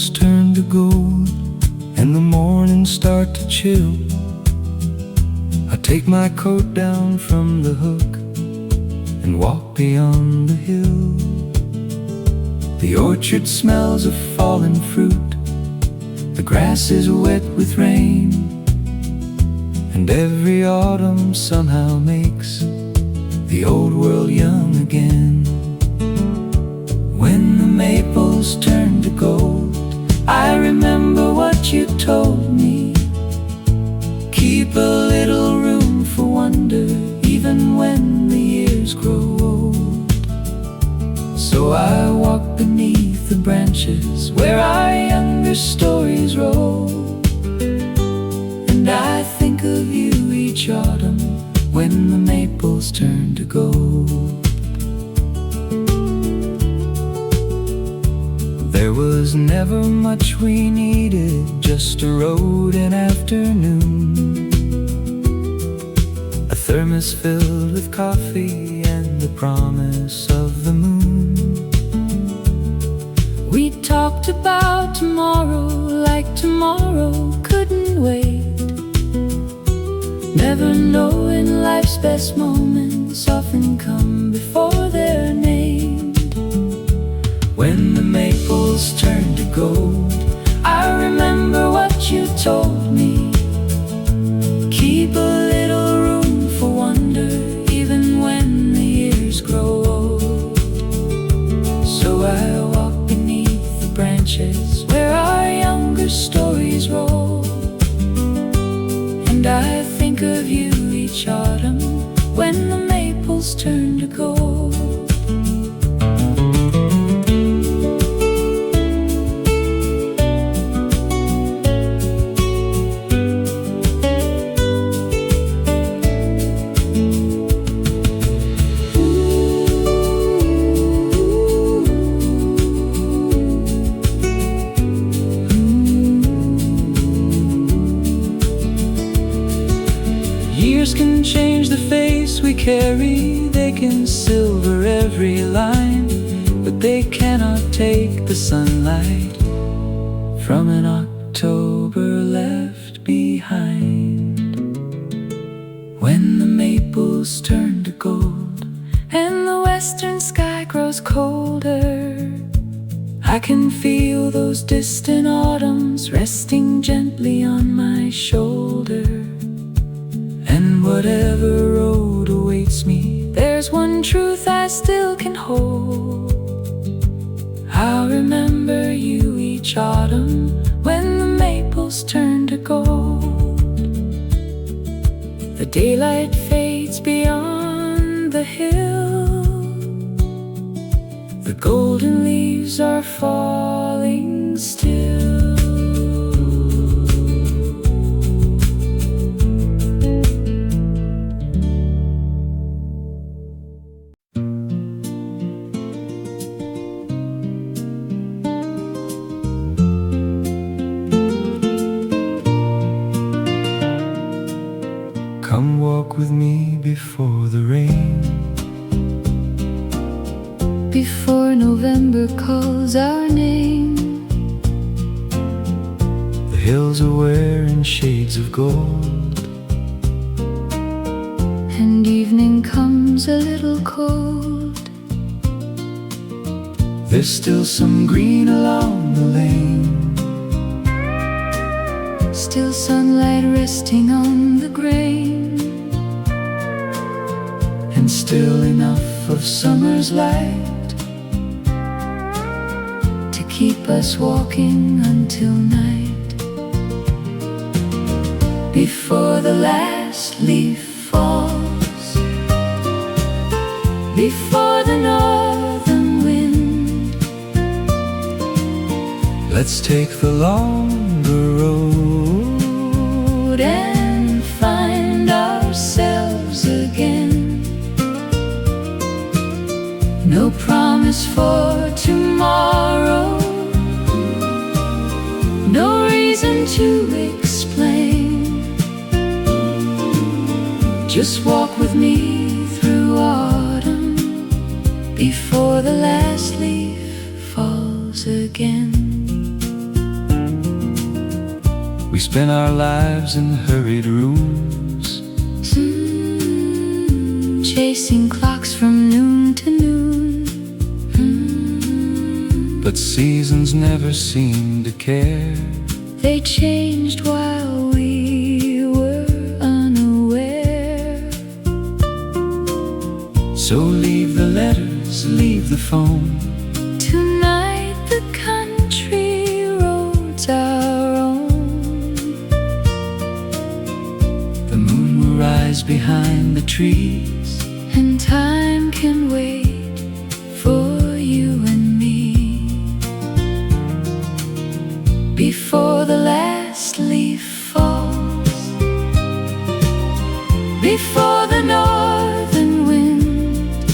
maples turn to gold and the mornings start to chill, I take my coat down from the hook and walk beyond the hill. The orchard smells of fallen fruit, the grass is wet with rain, and every autumn somehow makes the old world young again. When the maples turn to gold, I remember what you told me. Keep a little room for wonder, even when the years grow old. So I walk beneath the branches where our younger stories roll, and I think of you each autumn when the maples turn to gold. There was never much we needed, just a road and afternoon, a thermos filled with coffee and the promise of the moon. We talked about tomorrow like tomorrow couldn't wait, never knowing life's best moments often come before they're named. When the maples turn to gold, I remember what you told me. Keep a little room for wonder, even when the years grow old. So I walk beneath the branches where our younger stories roll, and I think of you each autumn when the maples turn to gold. Years can change the face we carry, they can silver every line, but they cannot take the sunlight from an October left behind. When the maples turn to gold and the western sky grows colder, I can feel those distant autumns resting gently on my shoulder. And whatever road awaits me, there's one truth I still can hold. I'll remember you each autumn when the maples turn to gold. The daylight fades beyond the hill, the golden leaves are falling still. Come walk with me before the rain, before November calls our name. The hills are wearing shades of gold, and evening comes a little cold. There's still some green along the lane, still sunlight resting on the grain, and still enough of summer's light to keep us walking until night. Before the last leaf falls, before the northern wind, let's take the longer road and find ourselves again. No promise for tomorrow, no reason to explain. Just walk with me through autumn before the last leaf falls again. spend our lives in hurried rooms, chasing clocks from noon to noon. But seasons never seemed to care. They changed while we were unaware. So leave the letters, leave the phone. Tonight the country roads our own. The moon will rise behind the trees, and time can wait for you and me. Before the last leaf falls, before the northern wind,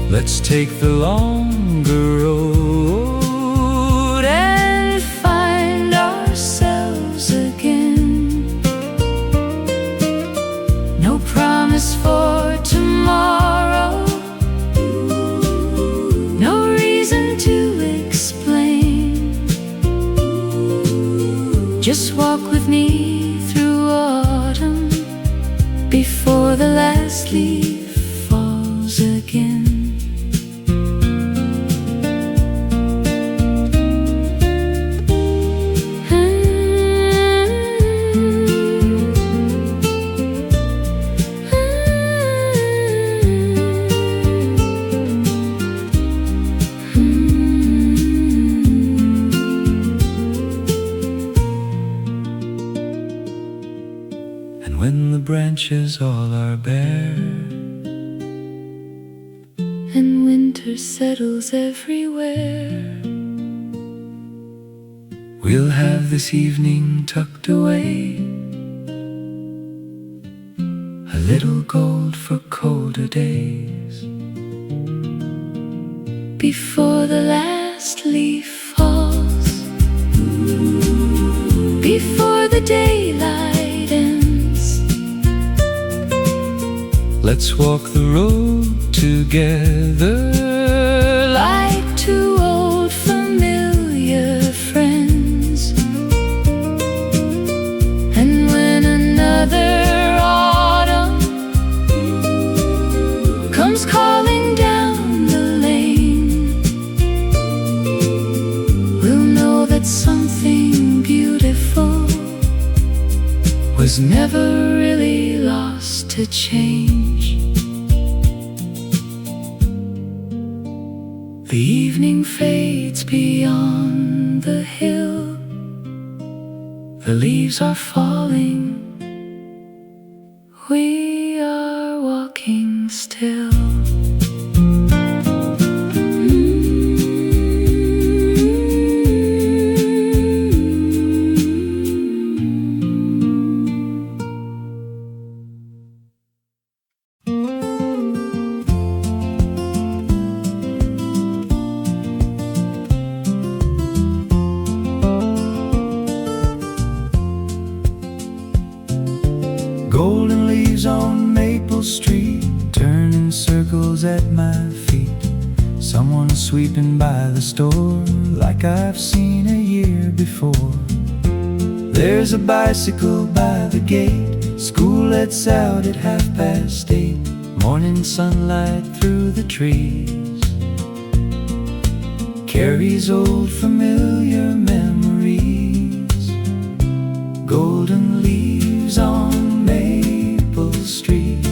let's take the longer road and find ourselves again. No promise for tomorrow, no reason to explain. Just walk with me through autumn before the last leaf falls again. when the branches all are bare, and winter settles everywhere. We'll have this evening tucked away, a little gold for colder days. Before the last leaf falls, before the daylight ends, let's walk the road together like two old familiar friends. And when another autumn comes calling down the lane, we'll know that something beautiful was never really lost to change. The evening fades beyond the hill, the leaves are falling, we are walking still. Golden leaves on Maple Street turn in circles at my feet. Someone sweeping by the store like I've seen a year before. There's a bicycle by the gate, school lets out at 8:30. Morning sunlight through the trees carries old familiar memories. Golden leaves on Maple Street.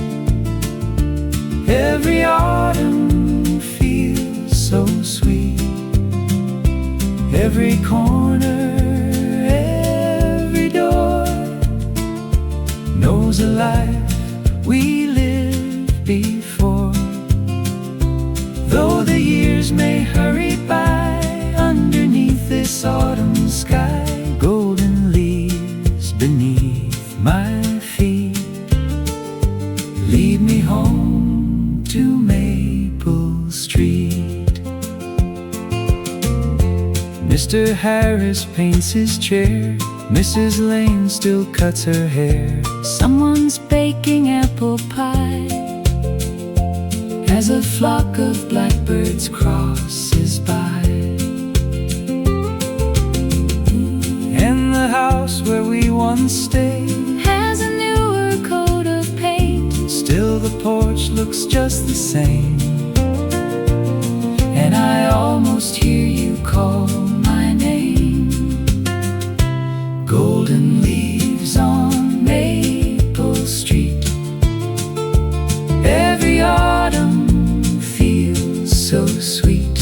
Every autumn feels so sweet. Every corner, every door knows a life we lived before. Though the years may hurry by underneath this autumn sky, golden leaves beneath my feet lead me home to Maple Street. Mr. Harris paints his chair, Mrs. Lane still cuts her hair. Someone's baking apple pie as a flock of blackbirds crosses by. And porch looks just the same, and I almost hear you call my name. Golden leaves on Maple Street. Every autumn feels so sweet.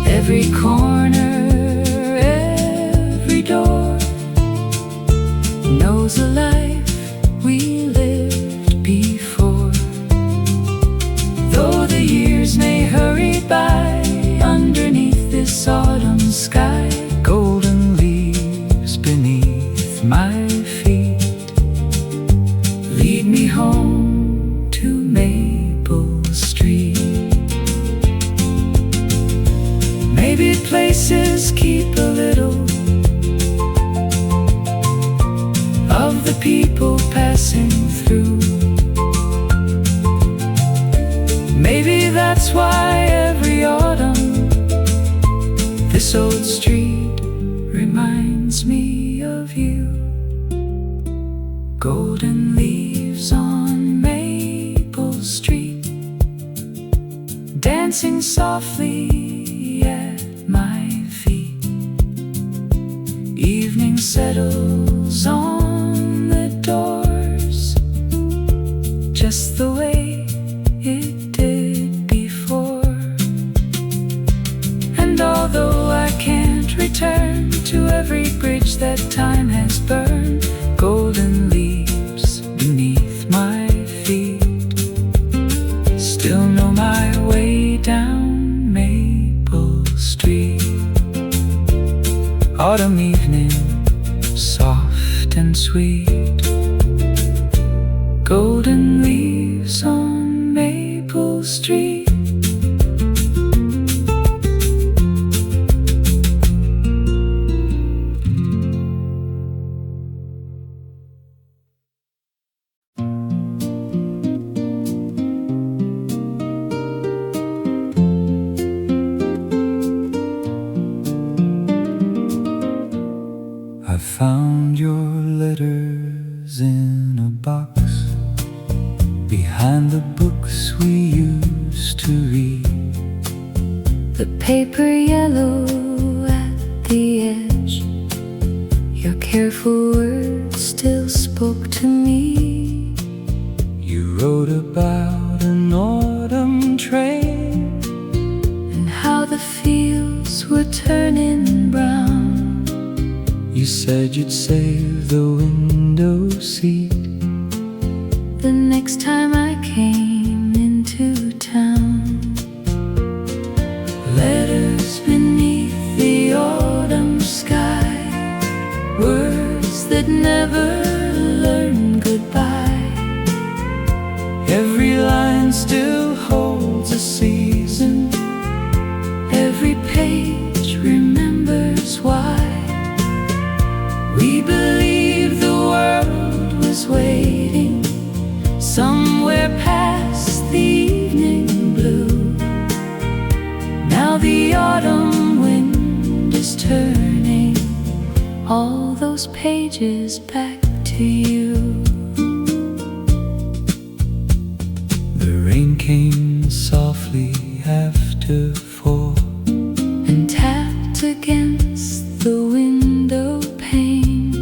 Every corner, every door knows a life we lived before. Though the years may hurry by underneath this autumn sky, golden leaves beneath my feet lead me home to Maple Street. Maybe places keep a little of the people passing through. Maybe that's why every autumn this old street reminds me of you. Golden leaves on Maple Street, dancing softly at my feet. Evening settles on the doors just the way it did before. And although I can't return to every bridge that time has burned, golden leaves beneath my feet still know my way down Maple Street. Autumn evening, soft and sweet. Golden leaves on Maple Street. I found your letters in a box behind the books we used to read. The paper yellow at the edge, your careful words still spoke to me. You wrote about an autumn train And how the fields were turning brown. You said you'd save the window seat The next time I came into town. Letters beneath the autumn sky, words that never learn goodbye. Every line still holds a season. Every page remembers why. We believed the world was waiting somewhere past the evening blue. Now the autumn wind is turning all those pages back to you. The rain came softly after 4 And tapped against the window pane.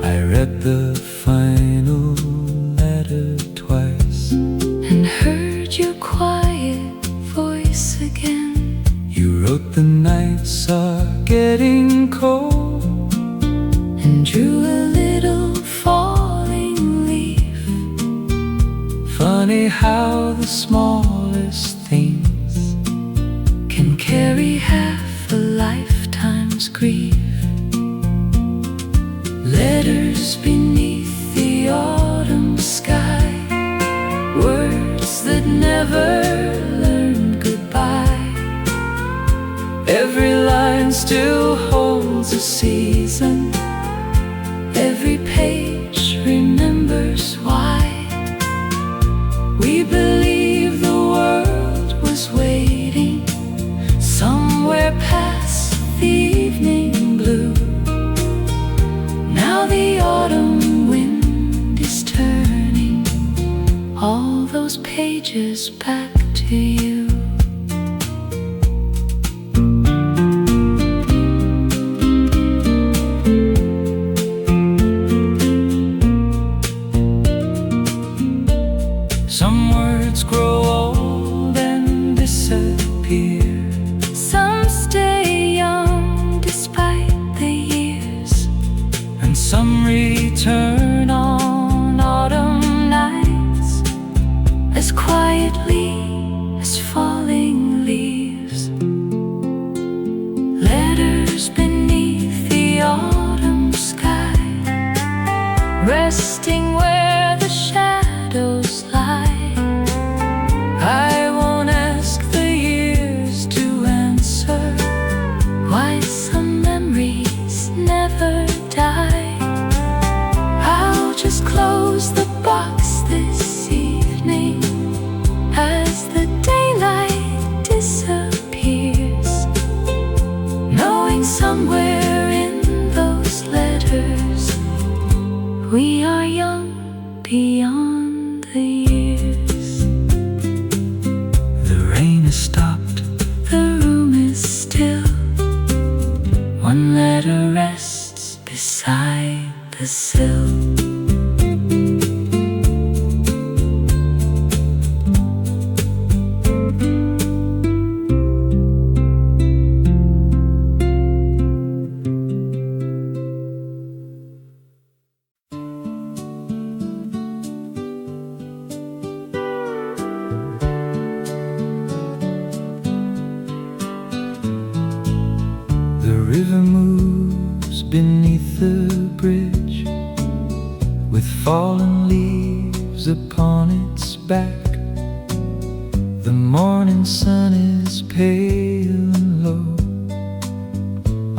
I read the final letter twice And heard your quiet voice again. You wrote the nights are getting cold And drew a little falling leaf. Funny how the smallest things Can carry half a lifetime's grief. Letters beneath the autumn sky, words that never learned goodbye. Every line still holds a season. Every page remembers why. We believe the world was waiting somewhere past the evening blue. Now the autumn wind is turning all messages back to you. Some words grow old and disappear. Some stay young despite the years. And some return on autumn nights as quietly as falling leaves. Letters beneath the autumn sky, resting where the shadows lie. I won't ask the years to answer why some memories never die. I'll just close the box this evening as the daylight disappears, knowing somewhere in those letters we are young beyond the years. The rain has stopped, the room is still. One letter rests beside the sill. The river moves beneath the bridge, with fallen leaves upon its back. The morning sun is pale and low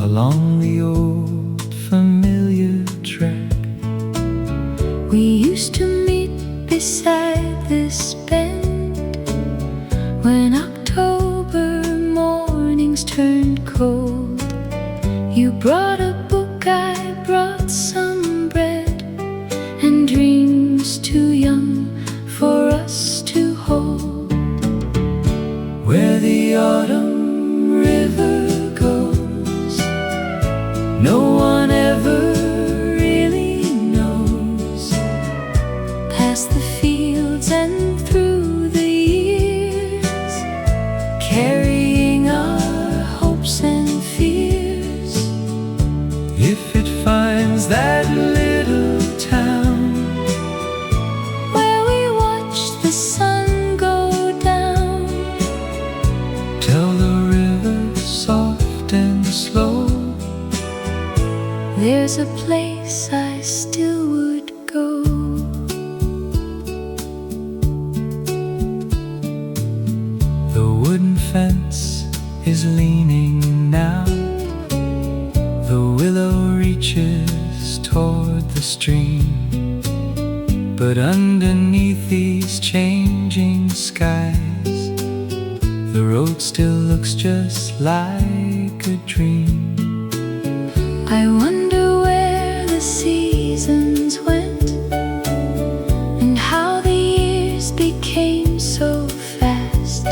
along the old familiar track. We used to meet beside this bend when October mornings turned cold. You brought a book, I brought some bread, and dreams too young for us to hold. Where the autumn river goes, no one ever really knows. Past the fields and through the years, carrying our hopes and fears. If it finds that little town where we watch the sun go down, tell the river soft and slow, there's a place I still would go. the wooden fence is leaning now. The willow reaches toward the stream, but underneath these changing skies, the road still looks just like a dream. I wonder where the seasons went and how the years became so fast.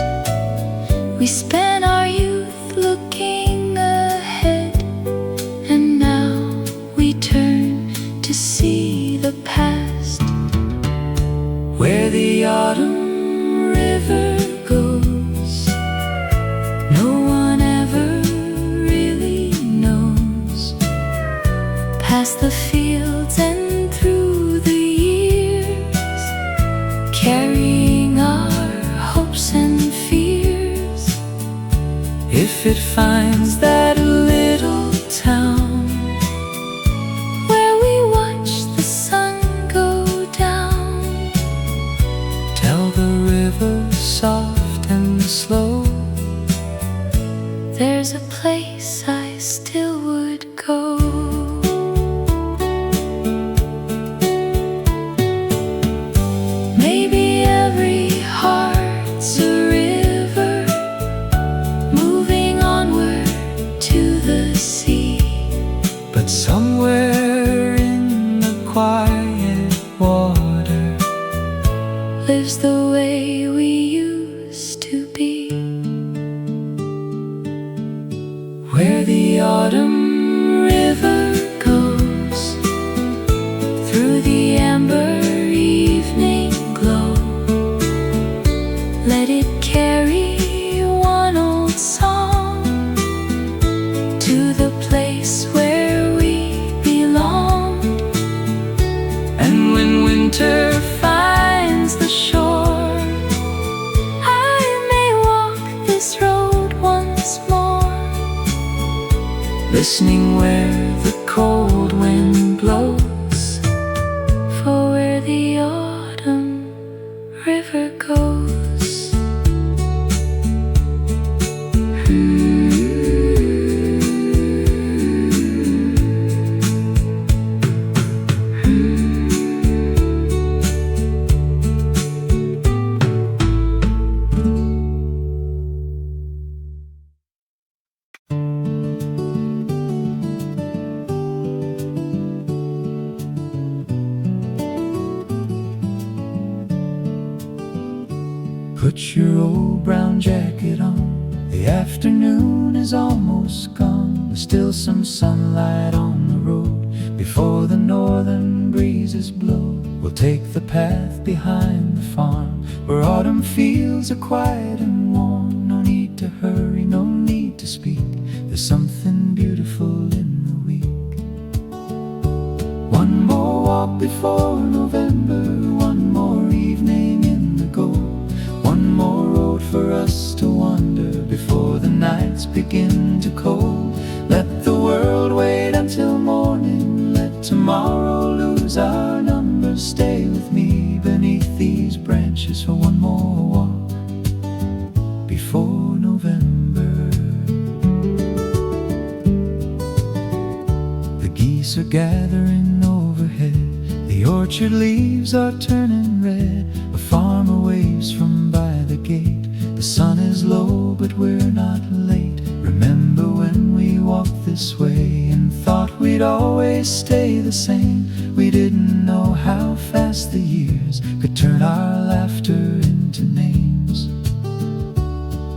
We spent our youth looking ahead, and now we turn to see the past. Where the autumn river goes, no one ever really knows. Past the fields and through the years, carrying our hopes and fears. If it finds that little town where we watch the sun go down, tell the river soft and slow, there's a place I still would go. Maybe every heart's a river, moving onward to the sea. but somewhere in the quiet water lives the way we used to be. Where the autumn river goes through the amber evening glow, Let it carry one old song to the place where we belong. and when winter finds the shore, I may walk this road once more, listening where the cold wind blows, for where the autumn river goes. Put your old brown jacket on. The afternoon is almost gone. There's still some sunlight on the road before the northern breezes blow. We'll take the path behind the farm, where autumn fields are quiet and warm. No need to hurry, no need to speak. There's something beautiful in the week. One more walk before November, one more evening in the gold. One more road for us to wander before the nights begin to cold. Let the world wait until morning. Let tomorrow lose our numbers. Stay with me beneath these branches for one more walk before November. The geese are gathering overhead. The orchard leaves are turning red. A farmer waves from by the gate. The sun is low, but we're not late. Remember when we walked this way and thought we'd always stay the same? We didn't know how fast the years could turn our laughter into names.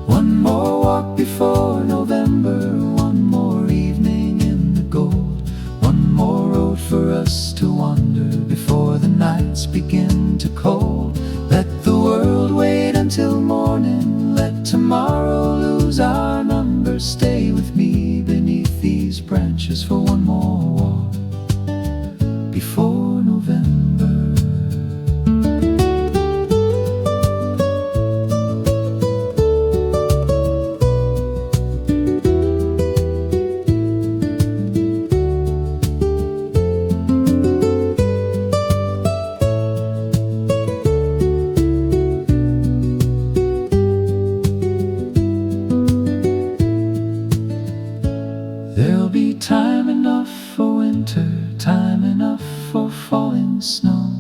One more walk before November, one more evening in the gold. One more road for us to wander before the nights begin to cold. Let the world wait until morning. Let tomorrow lose our numbers. Stay with me beneath these branches for one more walk before November. There'll be time enough for winter, time enough for falling snow.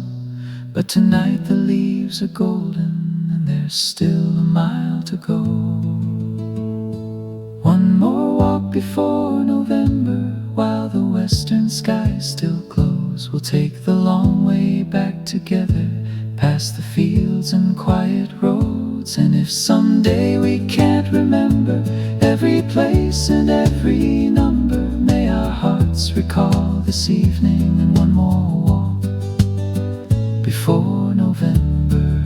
But tonight the leaves are golden and there's still a mile to go. One more walk before November, while the western sky still glows. We'll take the long way back together, past the fields and quiet roads. And if someday we can't remember every place and every number, may our hearts recall this evening and one more walk before November.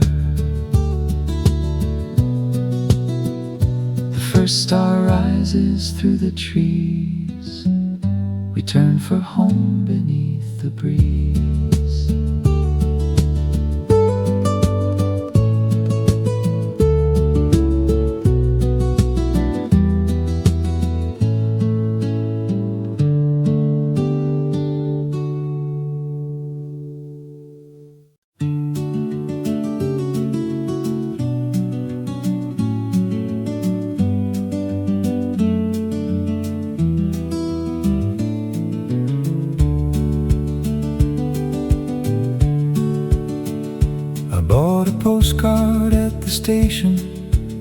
The first star rises through the trees. We turn for home beneath the breeze. Bought a postcard at the station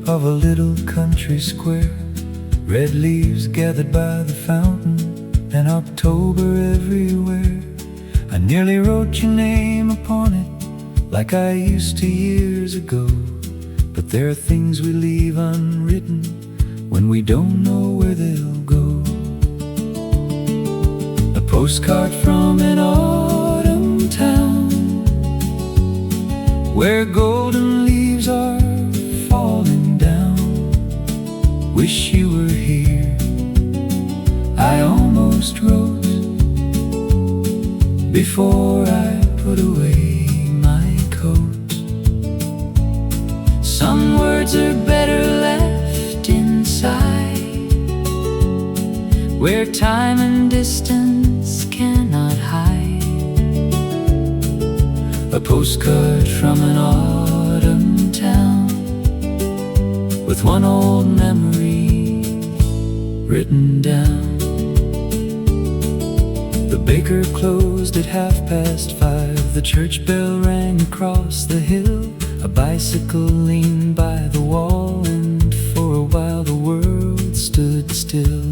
of a little country square. Red leaves gathered by the fountain and October everywhere. I nearly wrote your name upon it like I used to years ago. But there are things we leave unwritten when we don't know where they'll go. A postcard from an autumn town where golden leaves are falling down. Wish you were here, I almost wrote before I put away my coat. Some words are better left inside, where time and distance cannot hide. A postcard from an autumn town with one old memory written down. The baker closed at 5:30. The church bell rang across the hill. A bicycle leaned by the wall, and for a while the world stood still.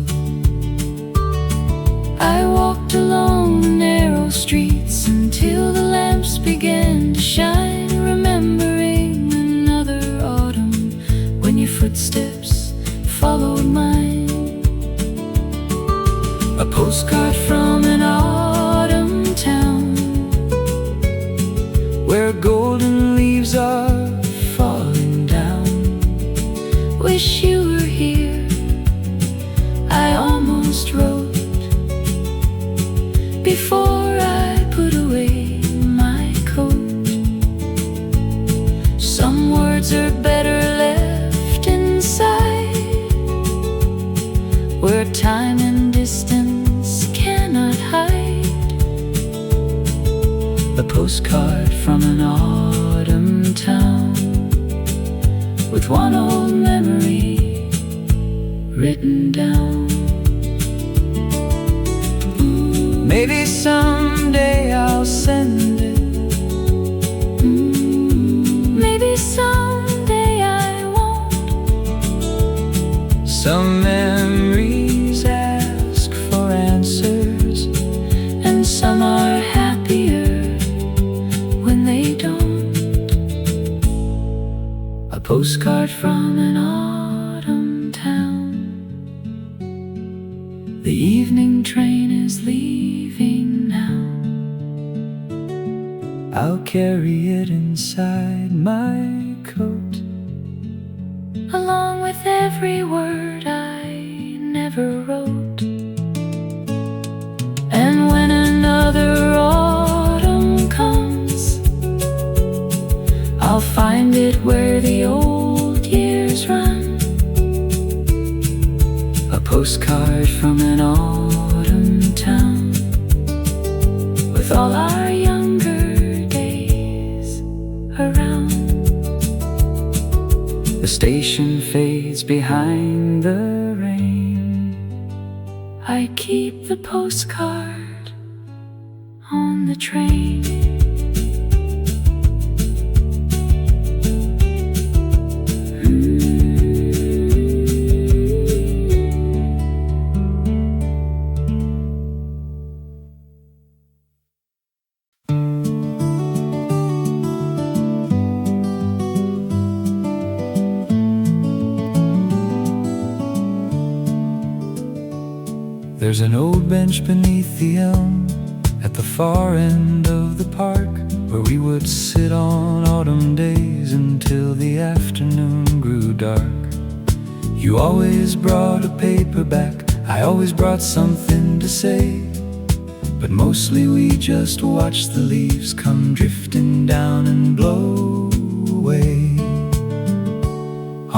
I walked along the narrow streets until the lamps began to shine, remembering another autumn when your footsteps followed mine. A postcard from an autumn town where golden leaves are falling down. Wish you were here, I almost wrote before I put away my coat. Some words are better left inside, where time and distance cannot hide. A postcard from an autumn town with one old memory written down. Maybe someday I'll send it. Maybe someday I won't. Some memories ask for answers, and some are happier when they don't. A postcard from an autumn town. The evening train is leaving now. I'll carry it inside my coat, along with every word I never wrote. And when another autumn comes, I'll find it where the old years run. A postcard from an autumn town with all our younger days around. The station fades behind the rain. I keep the postcard on the train. There's an old bench beneath the elm at the far end of the park, where we would sit on autumn days until the afternoon grew dark. You always brought a paperback, I always brought something to say, but mostly we just watched the leaves come drifting down and blow away.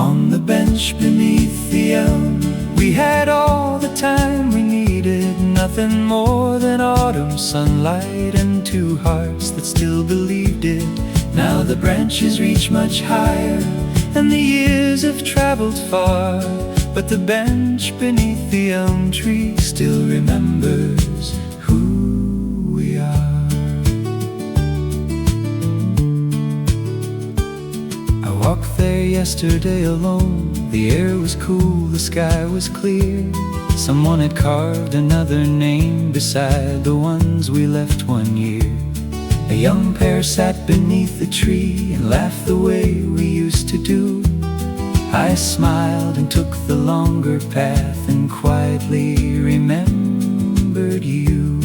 On the bench beneath the elm, we had all the time we needed, nothing more than autumn sunlight and two hearts that still believed it. Now the branches reach much higher and the years have traveled far, but the bench beneath the elm tree still remembers who we are. I walked there yesterday alone. The air was cool, the sky was clear. Someone had carved another name beside the ones we left one year. A young pair sat beneath the tree and laughed the way we used to do. I smiled and took the longer path and quietly remembered you.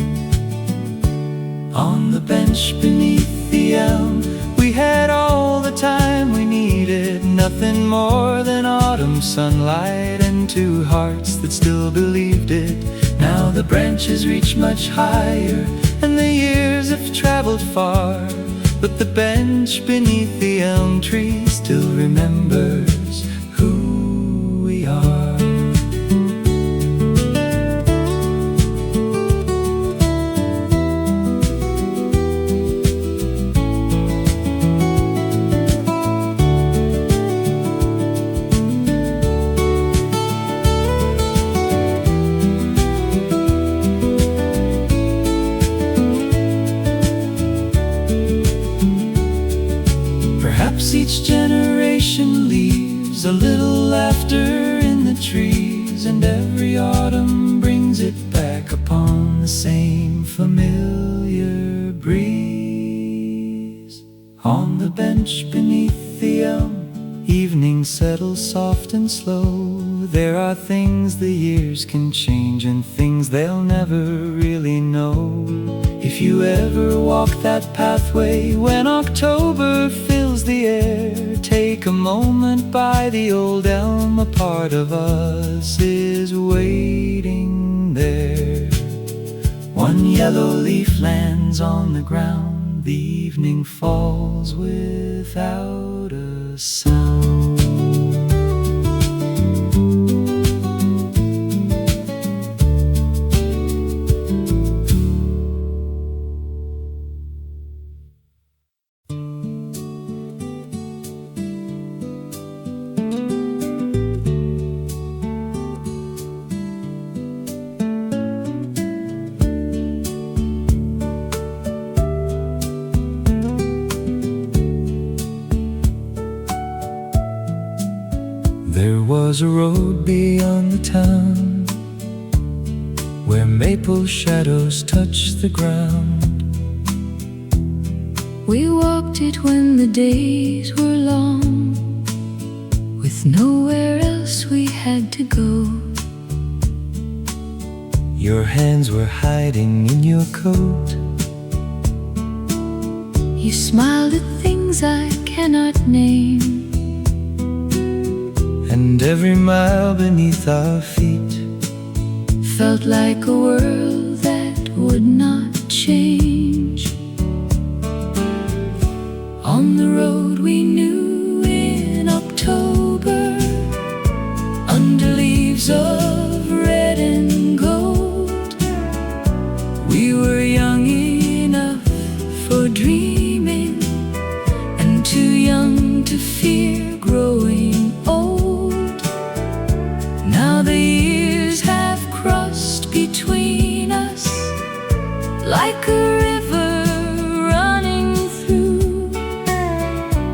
On the bench beneath the elm, we had all the time we needed, nothing more than autumn sunlight and two hearts that still believed it. Now the branches reach much higher and the years have traveled far, but the bench beneath the elm tree still remembers who we are. Each generation leaves a little laughter in the trees, and every autumn brings it back upon the same familiar breeze. On the bench beneath the elm, evening settles soft and slow. There are things the years can change and things they'll never really know. If you ever walk that pathway when October fills the air, take a moment by the old elm. A part of us is waiting there. One yellow leaf lands on the ground. The evening falls without a sound. There was a road beyond the town where maple shadows touched the ground. We walked it when the days were long, with nowhere else we had to go. Your hands were hiding in your coat. You smiled at things I cannot name, and every mile beneath our feet felt like a world that would not change. On the road we knew in October, under leaves of red and gold, we were young enough for dreaming and too young to fear growing old. Now the years have crossed between us like a river running through,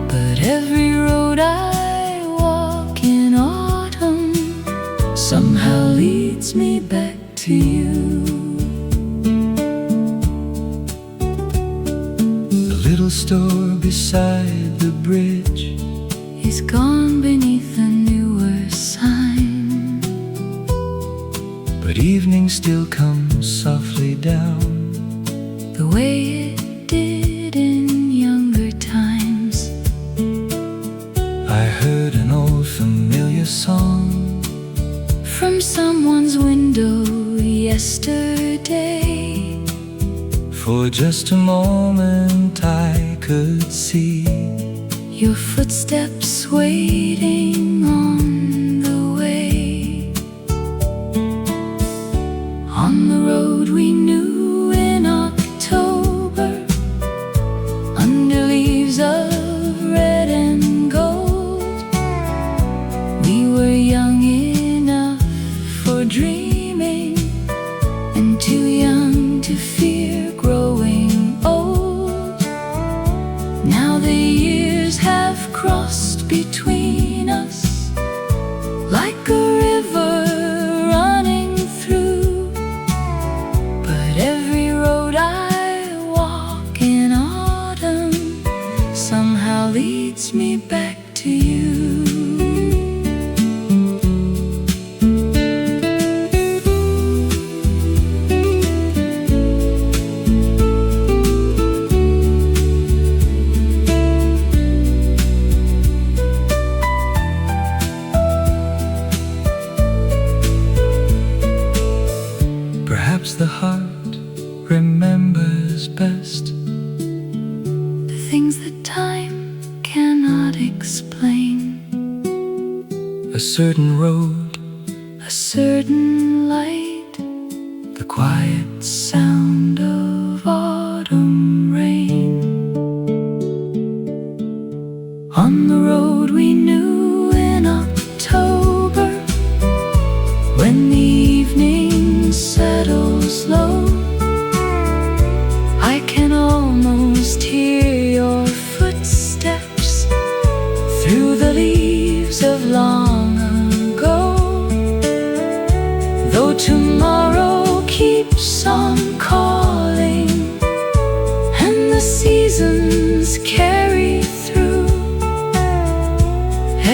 but every road I walk in autumn somehow leads me back to you. The little store beside the bridge is gone beneath a newer sign, but evening still comes softly down, the way it did in younger times. I heard an old familiar song From someone's window yesterday, for just a moment I could see your footsteps waiting on the way. On the road we knew in October, under leaves of red and gold, we were young enough for dreaming and too young to fear growing old. Now the years have crossed between us like a river running through, but every road I walk in autumn somehow leads me back to you. Perhaps the heart remembers best The things that time cannot explain. a certain road, A certain light, the quiet sound of autumn rain. On the road we knew in October, when the evening settles low, I can almost hear your footsteps through the leaves of long ago. Though tomorrow keeps on calling and the seasons carry through,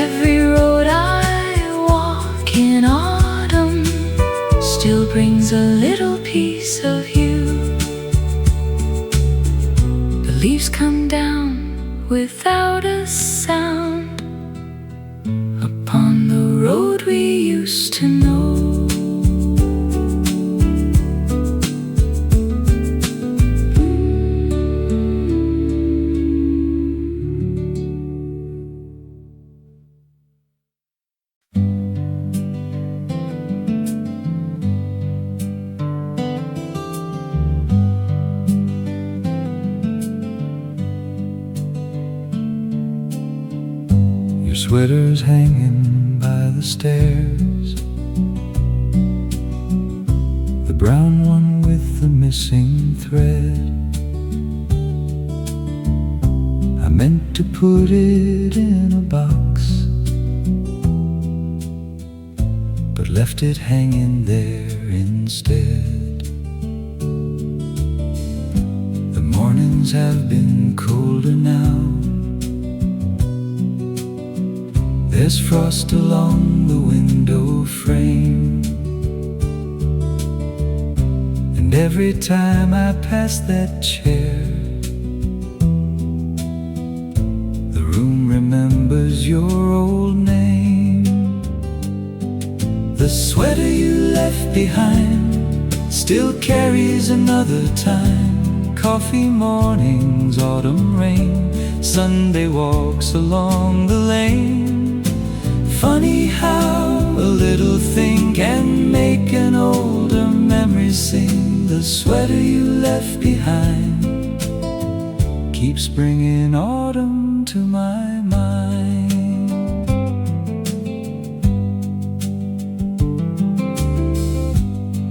every road I walk in autumn still brings a little piece of you. The leaves come down without a sound upon the road we used to know. Your sweater's hanging by the stairs, the brown one with the missing thread. I meant to put it in a box, but left it hanging there instead. The mornings have been colder now, there's frost along the window frame, and every time I pass that chair, the room remembers your old name. The sweater you left behind still carries another time. Coffee mornings, autumn rain, Sunday walks along the lane. Funny how a little thing can make an older memory sing. The sweater you left behind keeps bringing autumn to my mind.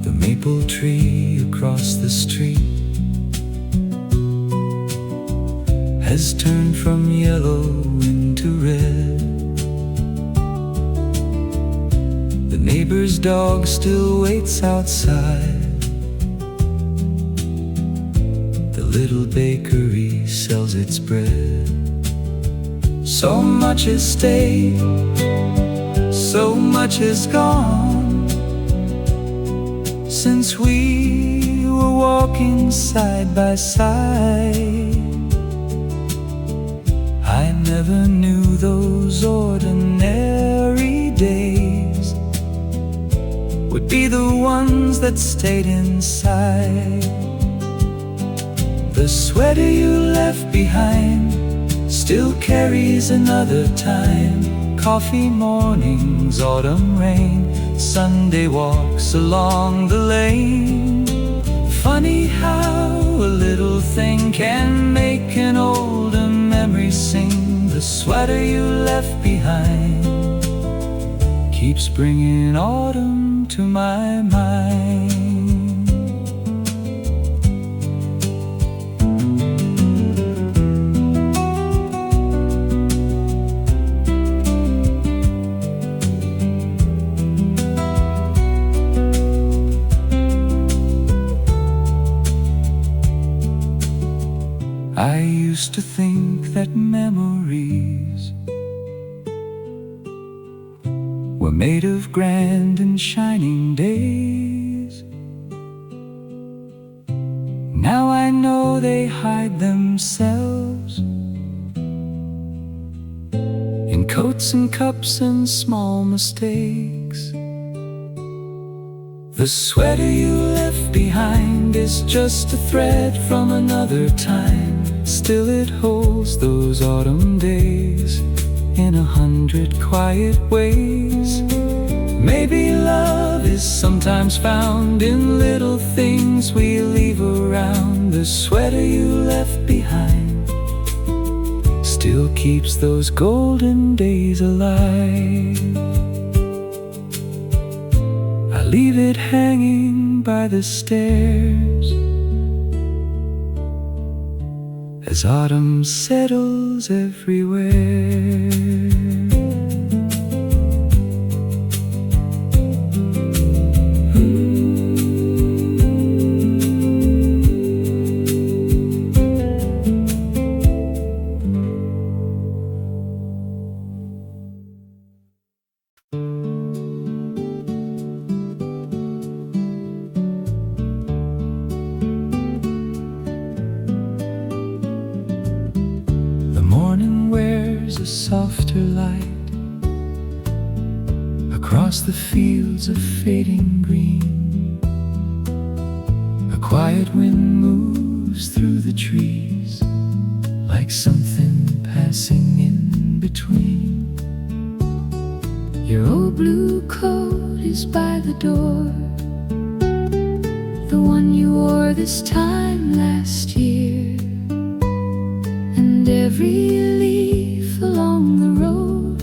The maple tree across the street has turned from yellow into red. The neighbor's dog still waits outside. The little bakery sells its bread. So much has stayed, so much has gone, since we were walking side by side. I never knew those ordinary days would be the ones that stayed inside. The sweater you left behind still carries another time. Coffee mornings, autumn rain, Sunday walks along the lane. Funny how a little thing can make an older memory sing. The sweater you left behind keeps bringing autumn to my mind. I used to think that memories were made of grand and shining days. Now I know they hide themselves in coats and cups and small mistakes. The sweater you left behind is just a thread from another time. Still it holds those autumn days in 100 quiet ways. Maybe love is sometimes found in little things we leave around. The sweater you left behind still keeps those golden days alive. I leave it hanging by the stairs as autumn settles everywhere. A softer light across the fields of fading green. A quiet wind moves through the trees like something passing in between. Your old blue coat is by the door, the one you wore this time last year. And every leaf along the road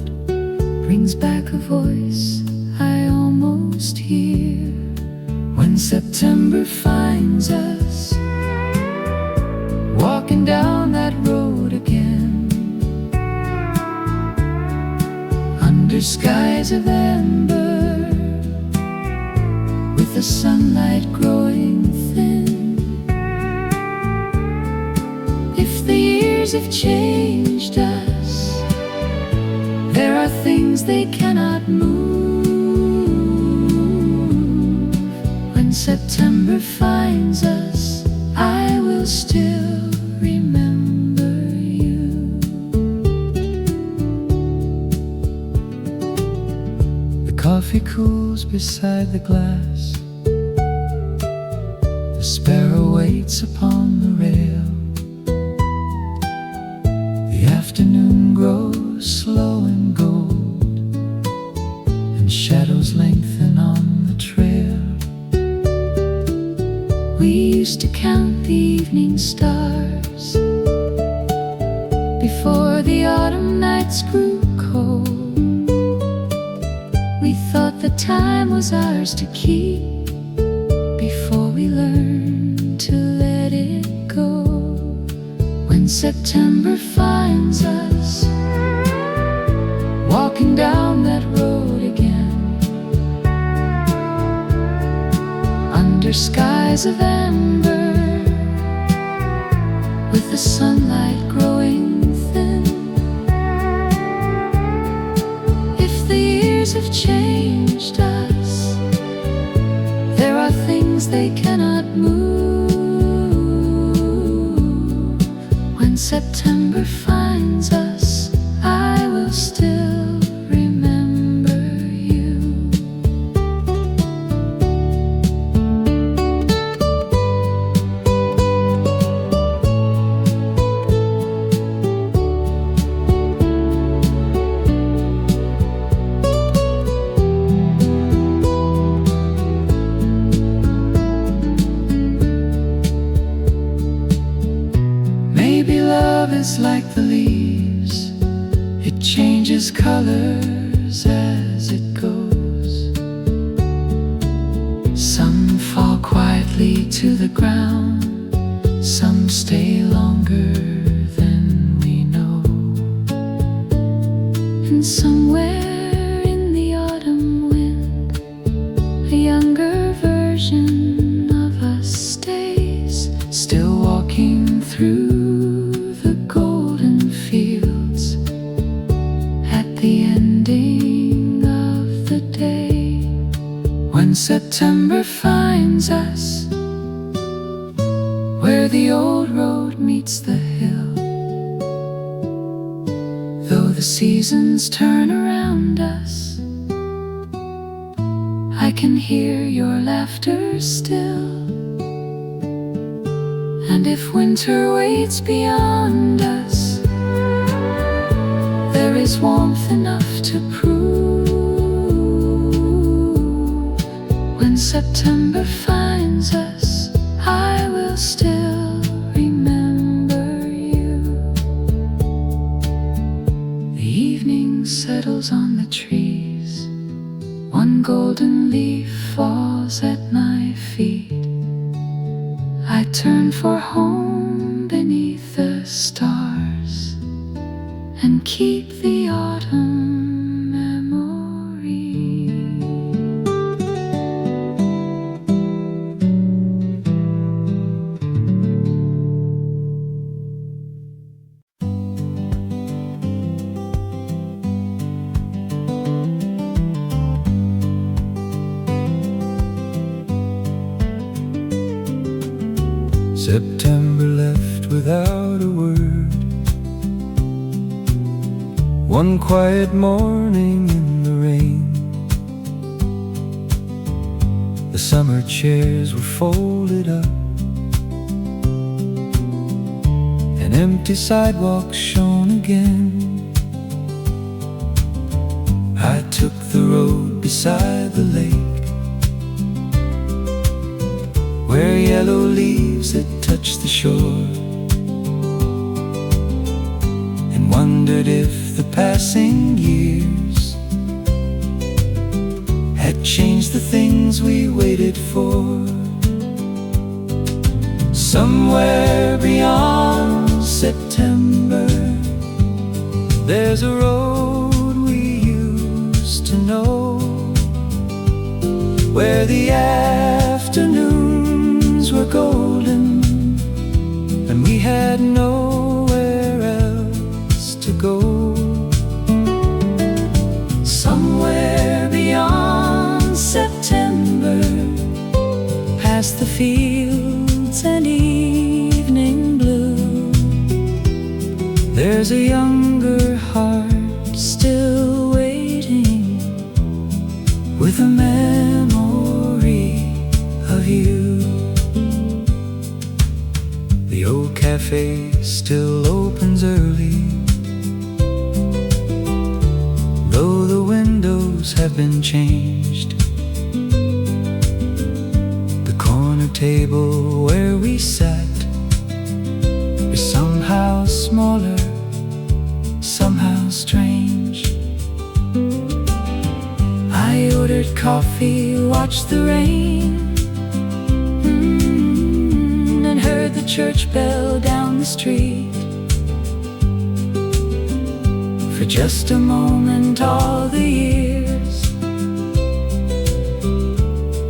brings back a voice I almost hear. When September finds us walking down that road again, under skies of amber, with the sunlight growing thin. If the years have changed us, there are things they cannot move. When September finds us, I will still remember you. The coffee cools beside the glass, the sparrow waits upon the rail. The afternoon grows slow and gold, and shadows lengthen on the trail. We used to count the evening stars before the autumn nights grew cold. We thought the time was ours to keep before we learned to let it go. When September finds us walking down that road again, under skies of amber, with the sunlight growing thin. If the years have changed us, there are things they cannot move. When September finds us, I will still remember you. Maybe love is like the leaves, it changes colors as it goes. Some fall quietly to the ground, some stay longer than we know. And somewhere in the autumn wind, a younger version of us stays, still walking through the golden fields. When September finds us where the old road meets the hill, though the seasons turn around us, I can hear your laughter still. And if winter waits beyond us, there is warmth enough to prove. When September finds us, I will still remember you. The evening settles on the trees, one golden leaf falls at my feet. I turn for home beneath the stars and keep the autumn memory. September left without a word. One quiet morning in the rain, the summer chairs were folded up, an empty sidewalk shone again. I took the road beside the lake, where yellow leaves had touched the shore, and wondered if the passing years had changed the things we waited for. Somewhere beyond September, there's a road we used to know, where the afternoons were golden and we had nowhere else to go. Somewhere beyond September, past the fields and evening blue, there's a younger heart still waiting, with a memory of you. The old cafe still opens early, though the windows have been changed. The corner table where we sat is somehow smaller, somehow strange. I ordered coffee, watched the rain, and heard the church bell down the street. For just a moment, all the years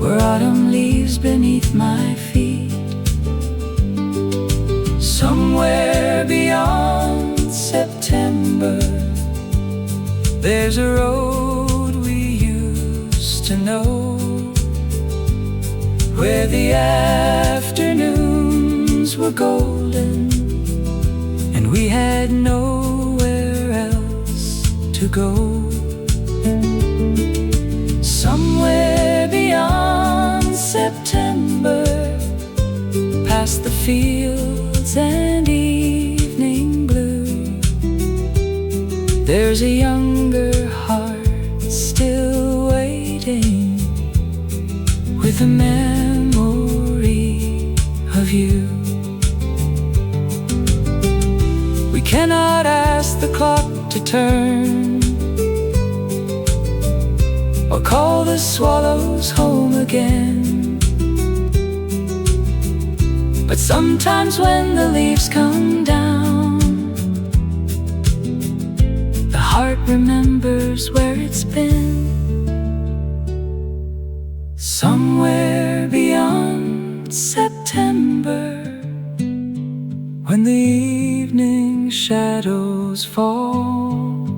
were autumn leaves beneath my feet. Somewhere beyond September, there's a road we used to know, where the afternoons were golden and we had nowhere else to go. Somewhere beyond September, past the fields and evening blue, there's a younger heart still waiting, with a memory of you. We cannot ask the clock to turn, or call the swallows home again, but sometimes when the leaves come down, the heart remembers where it's been. Somewhere beyond September, when the evening shadows fall,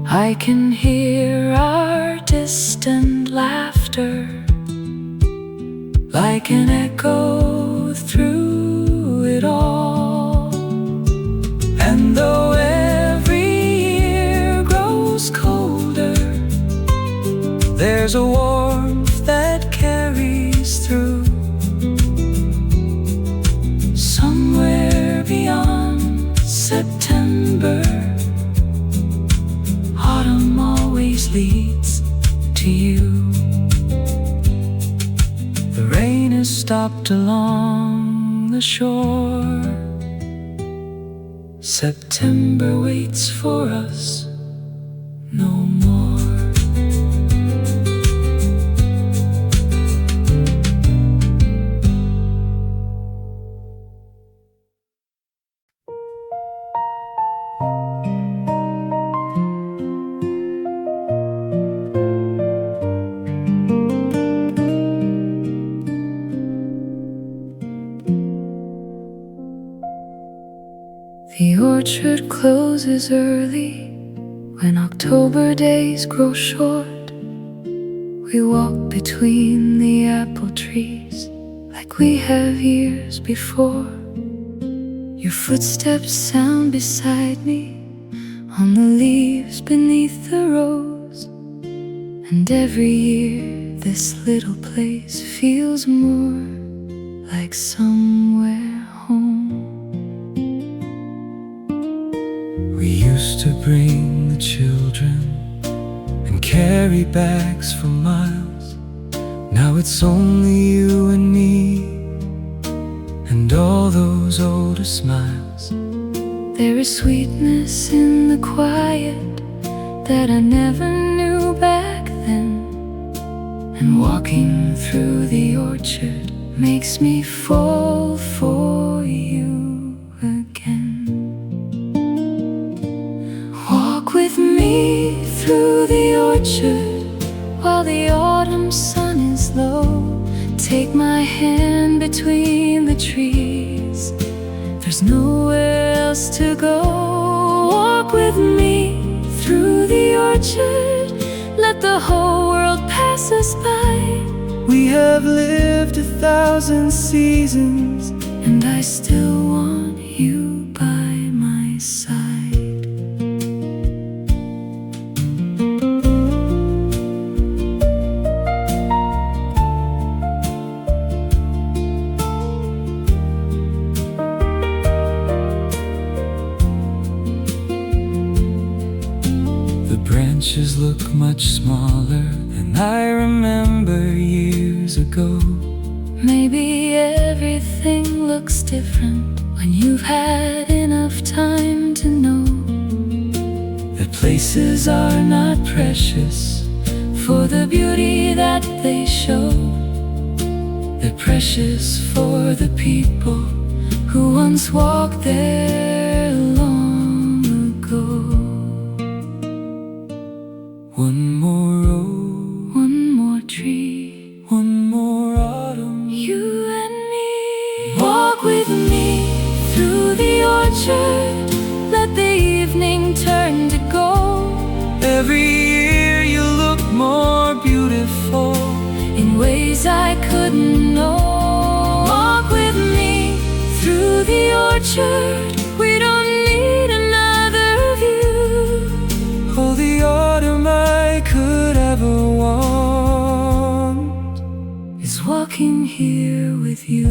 I can hear our distant laughter laughter, like an echo through it all. And though every year grows colder, there's a warmth that carries through. Somewhere beyond September, autumn always leads to you. The rain is stopped along the shore. September waits for us no more. The orchard closes early when October days grow short. We walk between the apple trees like we have years before. Your footsteps sound beside me on the leaves beneath the rose. And every year this little place feels more like somewhere home. We used to bring the children and carry bags for miles. Now it's only you and me and all those older smiles. There is sweetness in the quiet that I never knew back then. And walking through the orchard makes me fall for you again. Walk with me through the orchard while the autumn sun is low. Take my hand between the trees, there's nowhere else to go. Walk with me through the orchard, let the whole world pass us by. We have lived 1,000 seasons, and I still want you by my side. branches look much smaller than I remember years ago. Maybe everything looks different when you've had enough time to know that places are not precious for the beauty that they show. They're precious for the people who once walked there long ago. One more road, one more tree, one more autumn, you and me. Walk with me through the orchard, let the evening turn to gold. Every year you look more beautiful in ways I couldn't know. Walk with me through the orchard, we don't need another view. Oh, the autumn I could ever want is walking here with you.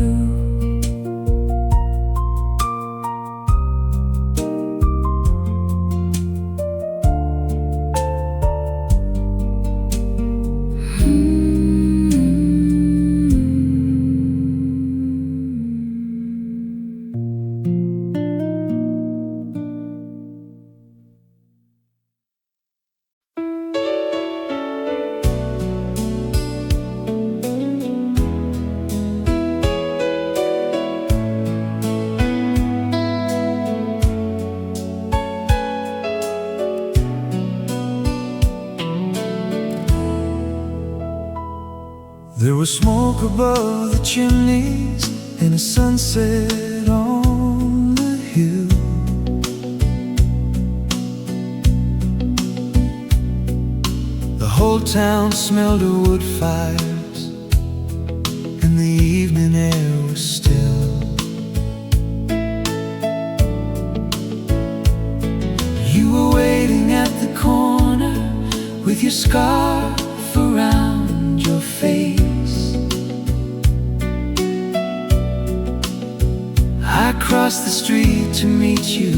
There was smoke above the chimneys and a sunset on the hill. The whole town smelled of wood fires, and the evening air was still. You were waiting at the corner with your scarf around your face. I crossed the street to meet you,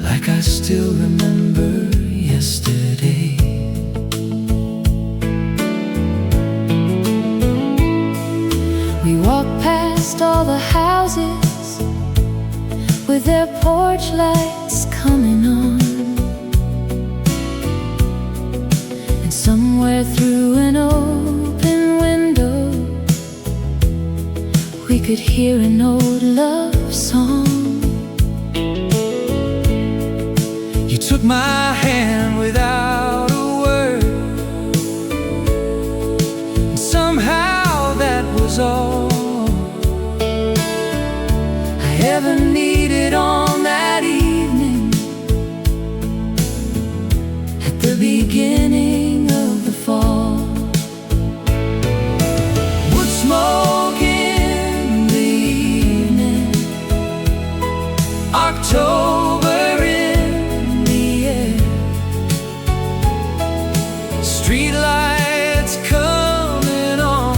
like I still remember yesterday. We walked past all the houses with their porch lights coming on, and somewhere through an open window we could hear an old love song. You took my hand without a word, and somehow that was all I ever needed on that evening at the beginning of the fall. Woodsmoke in the evening, October in the air, streetlights coming on,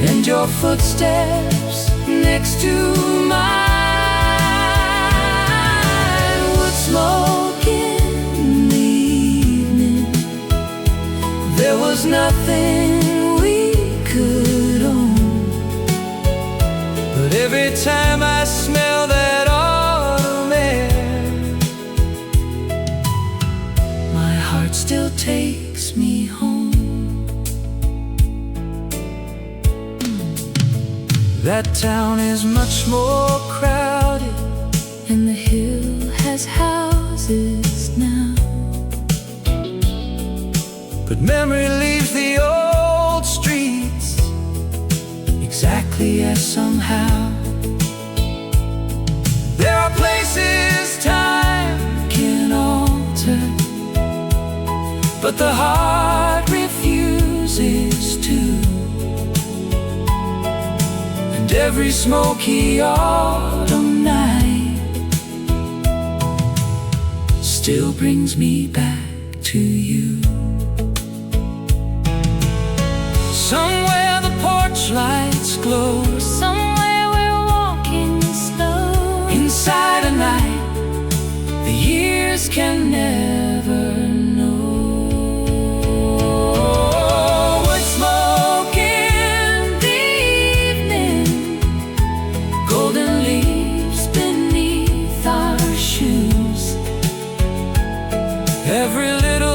and your footsteps next to mine. Woodsmoke in the evening, there was nothing we could own, but every time I smell that autumn air, my heart still takes me home. That town is much more crowded, And the hill has houses now, but memory leaves the old streets exactly as somehow. There are places time can alter, but the heart refuses to. And every smoky autumn night still brings me back to you. Somewhere the porch lights glow, somewhere we're walking slow, inside a night the years can never know. Woodsmoke in the evening, golden leaves beneath our shoes, every little